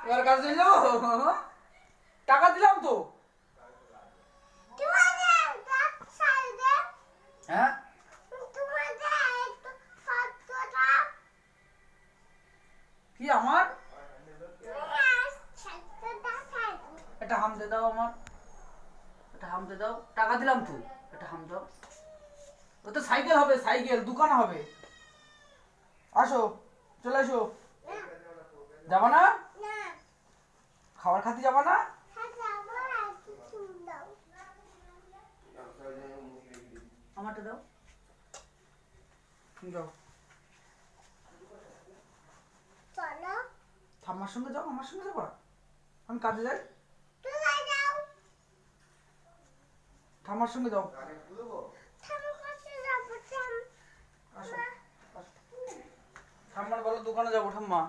এবার কাছে যাও, টাকা দিলাম তো। হ্যাঁ কি আমার এটা হামতে দাও, আমার এটা হামতে দাও, টাকা দিলাম তো, এটা হাম দাও। ও তো সাইকেল হবে, সাইকেল দোকান হবে। আসো, চলে এসো। যাবা না? খাবার খাতে যাবা না? আমারটা দাও, যাও। ঠাম্মার সঙ্গে যাও, আমার সঙ্গে যাবা? আমি কাজে যাই, ঠাম্মার সঙ্গে যাও। আসো, আসো। ঠাম্মার বলো দোকানে যাবো ঠাম্মা।